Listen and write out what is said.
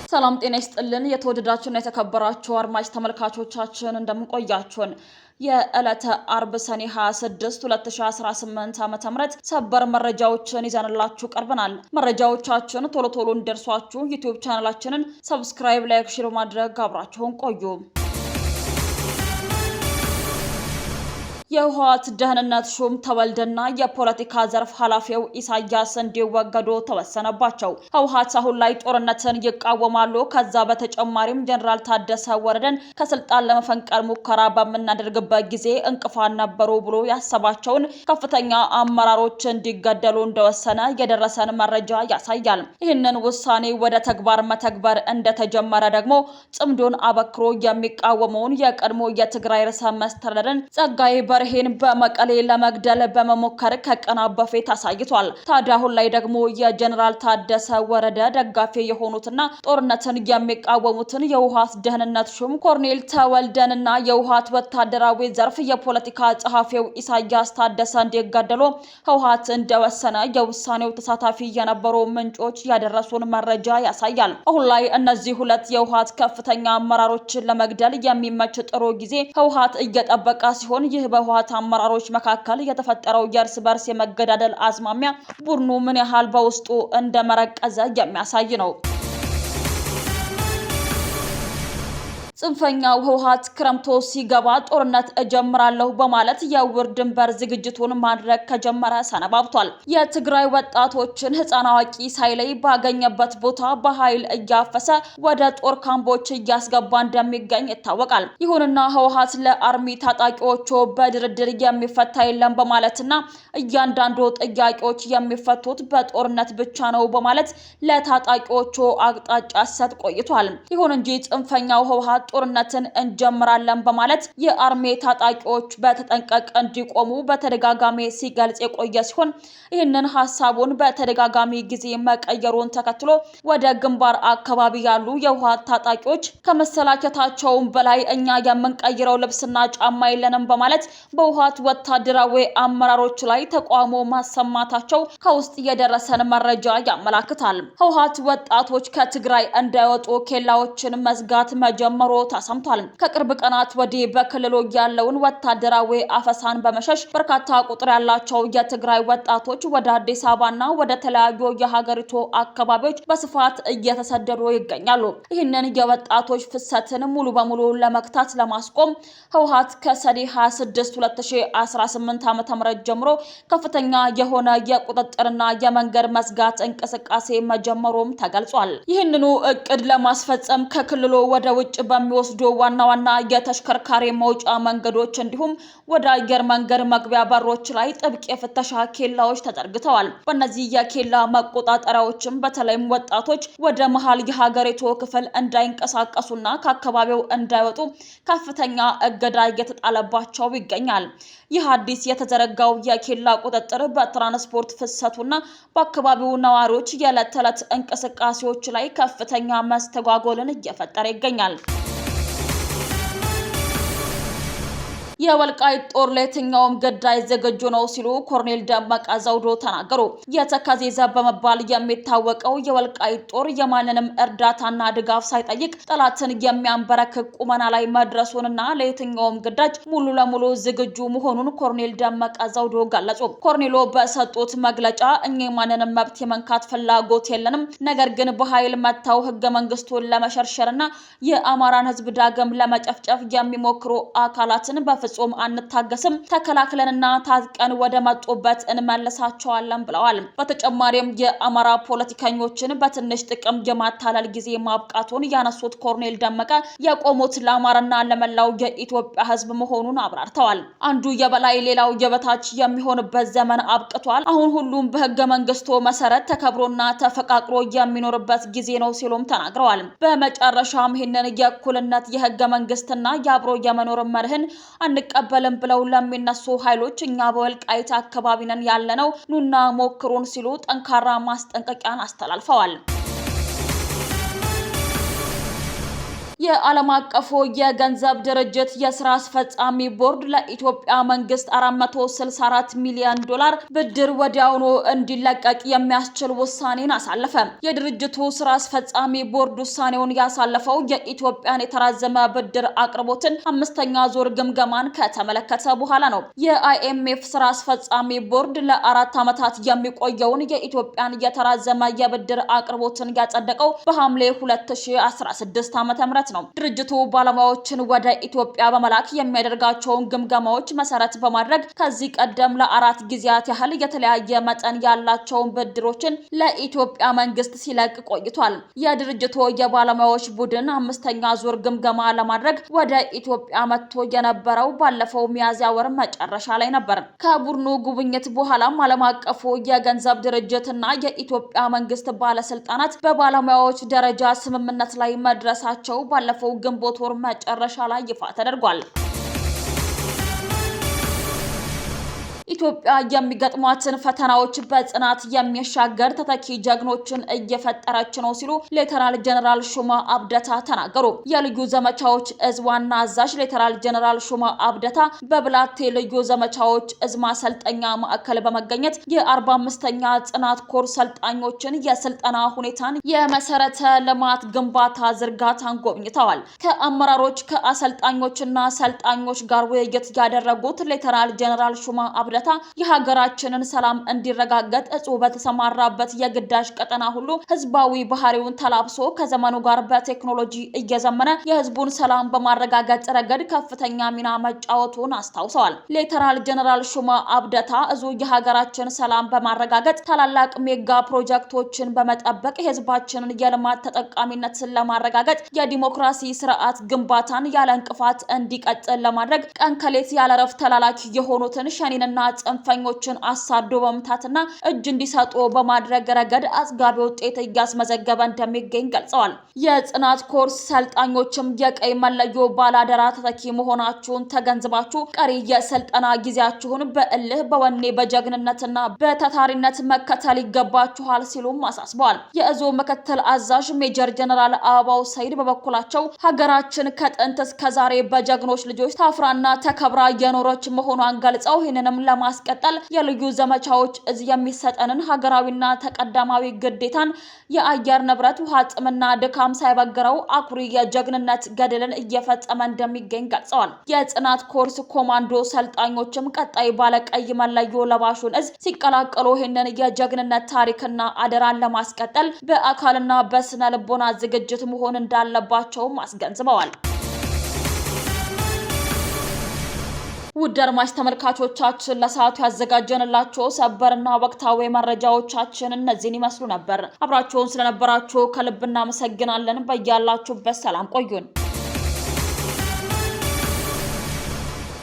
ሰላም ጤና ይስጥልን የተወደዳችሁና የተከበራችሁ አድማጭ ተመልካቾቻችን እንደምንቆያችሁን የዕለተ አርብ ሰኔ 26 2018 ዓ.ም ሰበር መረጃዎችን ይዘንላችሁ ቀርበናል። መረጃዎቻችን ቶሎ ቶሎ እንዲደርሷችሁ ዩቲዩብ ቻናላችንን ሰብስክራይብ፣ ላይክ፣ ሼር ማድረግ አብራችሁን ቆዩ። የህወሓት ደህንነት ሹም ተወልደና የፖለቲካ ዘርፍ ኃላፊው ኢሳያስ እንዲወገዱ ተወሰነባቸው። ህወሓት አሁን ላይ ጦርነትን ይቃወማሉ፣ ከዛ በተጨማሪም ጀነራል ታደሰ ወረደን ከስልጣን ለመፈንቀል ሙከራ በመናደርግበት ጊዜ እንቅፋት ነበሩ ብሎ ያሰባቸውን ከፍተኛ አመራሮች እንዲገደሉ እንደወሰነ የደረሰን መረጃ ያሳያል። ይህንን ውሳኔ ወደ ተግባር መተግበር እንደተጀመረ ደግሞ ጽምዶን አበክሮ የሚቃወመውን የቀድሞ የትግራይ ርዕሰ መስተዳድርን ጸጋዬ በርሄን በመቀሌ ለመግደል በመሞከር ከቀናት በፊት አሳይቷል። ታዲያ አሁን ላይ ደግሞ የጀነራል ታደሰ ወረደ ደጋፊ የሆኑትና ጦርነትን የሚቃወሙትን የህወሓት ደህንነት ሹም ኮርኔል ተወልደንና የህወሓት ወታደራዊ ዘርፍ የፖለቲካ ጸሐፊው ኢሳያስ ታደሰ እንዲገደሉ ህወሓት እንደወሰነ የውሳኔው ተሳታፊ የነበሩ ምንጮች ያደረሱን መረጃ ያሳያል። አሁን ላይ እነዚህ ሁለት የህወሓት ከፍተኛ አመራሮችን ለመግደል የሚመች ጥሩ ጊዜ ህወሓት እየጠበቀ ሲሆን ይህ በህወሓት አመራሮች መካከል የተፈጠረው የእርስ በርስ የመገዳደል አዝማሚያ ቡድኑ ምን ያህል በውስጡ እንደመረቀዘ የሚያሳይ ነው። ጽንፈኛው ህወሓት ክረምቶ ሲገባ ጦርነት እጀምራለሁ በማለት የውር ድንበር ዝግጅቱን ማድረግ ከጀመረ ሰነባብቷል። የትግራይ ወጣቶችን ህፃን አዋቂ ሳይለይ ባገኘበት ቦታ በኃይል እያፈሰ ወደ ጦር ካምፖች እያስገባ እንደሚገኝ ይታወቃል። ይሁንና ህወሓት ለአርሚ ታጣቂዎቹ በድርድር የሚፈታ የለም በማለትና እያንዳንዱ ጥያቄዎች የሚፈቱት በጦርነት ብቻ ነው በማለት ለታጣቂዎቹ አቅጣጫ ሰጥ ቆይቷል። ይሁን እንጂ ጽንፈኛው ህወሓት ጦርነትን እንጀምራለን በማለት የአርሜ ታጣቂዎች በተጠንቀቅ እንዲቆሙ በተደጋጋሚ ሲገልጽ የቆየ ሲሆን ይህንን ሐሳቡን በተደጋጋሚ ጊዜ መቀየሩን ተከትሎ ወደ ግንባር አካባቢ ያሉ የህወሓት ታጣቂዎች ከመሰላቸታቸውም በላይ እኛ የምንቀይረው ልብስና ጫማ የለንም በማለት በህወሓት ወታደራዊ አመራሮች ላይ ተቃውሞ ማሰማታቸው ከውስጥ የደረሰን መረጃ ያመላክታል። ህወሓት ወጣቶች ከትግራይ እንዳይወጡ ኬላዎችን መዝጋት መጀመሩ ተሰምቷል። ከቅርብ ቀናት ወዲህ በክልሉ ያለውን ወታደራዊ አፈሳን በመሸሽ በርካታ ቁጥር ያላቸው የትግራይ ወጣቶች ወደ አዲስ አበባና ወደ ተለያዩ የሀገሪቱ አካባቢዎች በስፋት እየተሰደዱ ይገኛሉ። ይህንን የወጣቶች ፍሰትን ሙሉ በሙሉ ለመክታት ለማስቆም ህወሓት ከሰኔ 26 2018 ዓ.ም ጀምሮ ከፍተኛ የሆነ የቁጥጥርና የመንገድ መዝጋት እንቅስቃሴ መጀመሩም ተገልጿል። ይህንኑ እቅድ ለማስፈጸም ከክልሉ ወደ ውጭ በሚወስዱ ዋና ዋና የተሽከርካሪ መውጫ መንገዶች እንዲሁም ወደ አየር መንገድ መግቢያ በሮች ላይ ጥብቅ የፍተሻ ኬላዎች ተዘርግተዋል። በእነዚህ የኬላ መቆጣጠሪያዎችም በተለይም ወጣቶች ወደ መሃል የሀገሪቱ ክፍል እንዳይንቀሳቀሱና ከአካባቢው እንዳይወጡ ከፍተኛ እገዳ እየተጣለባቸው ይገኛል። ይህ አዲስ የተዘረጋው የኬላ ቁጥጥር በትራንስፖርት ፍሰቱና በአካባቢው ነዋሪዎች የዕለት ተዕለት እንቅስቃሴዎች ላይ ከፍተኛ መስተጓጎልን እየፈጠረ ይገኛል። የወልቃይት ጦር ለየትኛውም ግዳይ ዝግጁ ነው ሲሉ ኮርኔል ደመቀ ዘውዱ ተናገሩ። የተከዜ ዘብ በመባል የሚታወቀው የወልቃይት ጦር የማንንም እርዳታና ድጋፍ ሳይጠይቅ ጠላትን የሚያንበረክክ ቁመና ላይ መድረሱንና ለየትኛውም ግዳጅ ሙሉ ለሙሉ ዝግጁ መሆኑን ኮርኔል ደመቀ ዘውዱ ገለጹ። ኮርኔሉ በሰጡት መግለጫ እኛ የማንንም መብት የመንካት ፍላጎት የለንም፣ ነገር ግን በኃይል መተው ህገ መንግስቱን ለመሸርሸርና የአማራን ህዝብ ዳግም ለመጨፍጨፍ የሚሞክሩ አካላትን በፍጹም አንታገስም፣ ተከላክለንና ታጥቀን ወደ መጡበት እንመልሳቸዋለን ብለዋል። በተጨማሪም የአማራ ፖለቲከኞችን በትንሽ ጥቅም የማታለል ጊዜ ማብቃቱን ያነሱት ኮርኔል ደመቀ የቆሙት ለአማራና ለመላው የኢትዮጵያ ህዝብ መሆኑን አብራርተዋል። አንዱ የበላይ ሌላው የበታች የሚሆንበት ዘመን አብቅቷል። አሁን ሁሉም በህገ መንግስቱ መሰረት ተከብሮና ተፈቃቅሮ የሚኖርበት ጊዜ ነው ሲሉም ተናግረዋል። በመጨረሻም ይህንን የእኩልነት የህገ መንግስትና የአብሮ የመኖር መርህን አንቀበልም ብለው ለሚነሱ ኃይሎች እኛ በወልቃይት አካባቢ ነን ያለነው ኑና ሞክሩን ሲሉ ጠንካራ ማስጠንቀቂያን አስተላልፈዋል። የዓለም አቀፉ የገንዘብ ድርጅት የስራ አስፈጻሚ ቦርድ ለኢትዮጵያ መንግስት 464 ሚሊዮን ዶላር ብድር ወዲያውኑ እንዲለቀቅ የሚያስችል ውሳኔን አሳለፈ። የድርጅቱ ስራ አስፈጻሚ ቦርድ ውሳኔውን ያሳለፈው የኢትዮጵያን የተራዘመ ብድር አቅርቦትን 5ኛ ዙር ግምገማን ከተመለከተ በኋላ ነው። የአይኤምኤፍ ስራ አስፈጻሚ ቦርድ ለ4 ዓመታት የሚቆየውን የኢትዮጵያን የተራዘመ የብድር አቅርቦትን ያጸደቀው በሐምሌ 2016 ዓ.ም ነው። ድርጅቱ ባለሙያዎችን ወደ ኢትዮጵያ በመላክ የሚያደርጋቸውን ግምገማዎች መሰረት በማድረግ ከዚህ ቀደም ለ4 ጊዜያት ያህል የተለያየ መጠን ያላቸውን ብድሮችን ለኢትዮጵያ መንግስት ሲለቅ ቆይቷል። የድርጅቱ የባለሙያዎች ቡድን 5ኛ ዙር ግምገማ ለማድረግ ወደ ኢትዮጵያ መጥቶ የነበረው ባለፈው ሚያዝያ ወር መጨረሻ ላይ ነበር። ከቡድኑ ጉብኝት በኋላም ዓለም አቀፉ የገንዘብ ድርጅትና የኢትዮጵያ መንግስት ባለስልጣናት በባለሙያዎች ደረጃ ስምምነት ላይ መድረሳቸው ባለፈው ግንቦት ወር መጨረሻ ላይ ይፋ ተደርጓል። ኢትዮጵያ የሚገጥሟትን ፈተናዎች በጽናት የሚሻገር ተተኪ ጀግኖችን እየፈጠረች ነው ሲሉ ሌተናል ጀነራል ሹማ አብደታ ተናገሩ። የልዩ ዘመቻዎች እዝ ዋና አዛዥ ሌተናል ጀነራል ሹማ አብደታ በብላቴ ልዩ ዘመቻዎች እዝ ማሰልጠኛ ማዕከል በመገኘት የ45ኛ ጽናት ኮር ሰልጣኞችን የስልጠና ሁኔታን፣ የመሰረተ ልማት ግንባታ ዝርጋታን ጎብኝተዋል። ከአመራሮች ከአሰልጣኞችና ሰልጣኞች ጋር ውይይት ያደረጉት ሌተናል ጀነራል ሹማ አብደታ የሀገራችንን ሰላም እንዲረጋገጥ እጹ በተሰማራበት የግዳጅ ቀጠና ሁሉ ህዝባዊ ባህሪውን ተላብሶ ከዘመኑ ጋር በቴክኖሎጂ እየዘመነ የህዝቡን ሰላም በማረጋገጥ ረገድ ከፍተኛ ሚና መጫወቱን አስታውሰዋል። ሌተናል ጀነራል ሹማ አብደታ እዙ የሀገራችን ሰላም በማረጋገጥ ታላላቅ ሜጋ ፕሮጀክቶችን በመጠበቅ የህዝባችንን የልማት ተጠቃሚነትን ለማረጋገጥ የዲሞክራሲ ስርዓት ግንባታን ያለ እንቅፋት እንዲቀጥል ለማድረግ ቀን ከሌት ያለ ረፍት ተላላኪ የሆኑትን ሸኒንና ጽንፈኞችን አሳዶ በመምታትና እጅ እንዲሰጡ በማድረግ ረገድ አስጋቢ ውጤት እያስመዘገበ እንደሚገኝ ገልጸዋል። የጽናት ኮርስ ሰልጣኞችም የቀይ መለዮ ባላደራ ተተኪ መሆናችሁን ተገንዝባችሁ ቀሪ የስልጠና ጊዜያችሁን በእልህ በወኔ በጀግንነትና በታታሪነት መከተል ይገባችኋል ሲሉም አሳስበዋል። የእዙ ምክትል አዛዥ ሜጀር ጀነራል አበባው ሰይድ በበኩላቸው ሀገራችን ከጥንት እስከ ዛሬ በጀግኖች ልጆች ታፍራና ተከብራ የኖረች መሆኗን ገልጸው ይህንንም ለማስቀጠል የልዩ ዘመቻዎች እዝ የሚሰጠንን ሀገራዊና ተቀዳማዊ ግዴታን የአየር ንብረት ውሃ ጥምና ድካም ሳይበግረው አኩሪ የጀግንነት ገድልን እየፈጸመ እንደሚገኝ ገልጸዋል። የጽናት ኮርስ ኮማንዶ ሰልጣኞችም ቀጣይ ባለቀይ መለዮ ለባሹን እዝ ሲቀላቀሉ ይህንን የጀግንነት ታሪክና አደራን ለማስቀጠል በአካልና በስነ ልቦና ዝግጅት መሆን እንዳለባቸውም አስገንዝበዋል። ውድ አድማጭ ተመልካቾቻችን ለሰዓቱ ያዘጋጀንላችሁ ሰበርና ወቅታዊ መረጃዎቻችን እነዚህን ይመስሉ ነበር። አብራችሁን ስለነበራችሁ ከልብ እናመሰግናለን። በያላችሁበት ሰላም ቆዩን።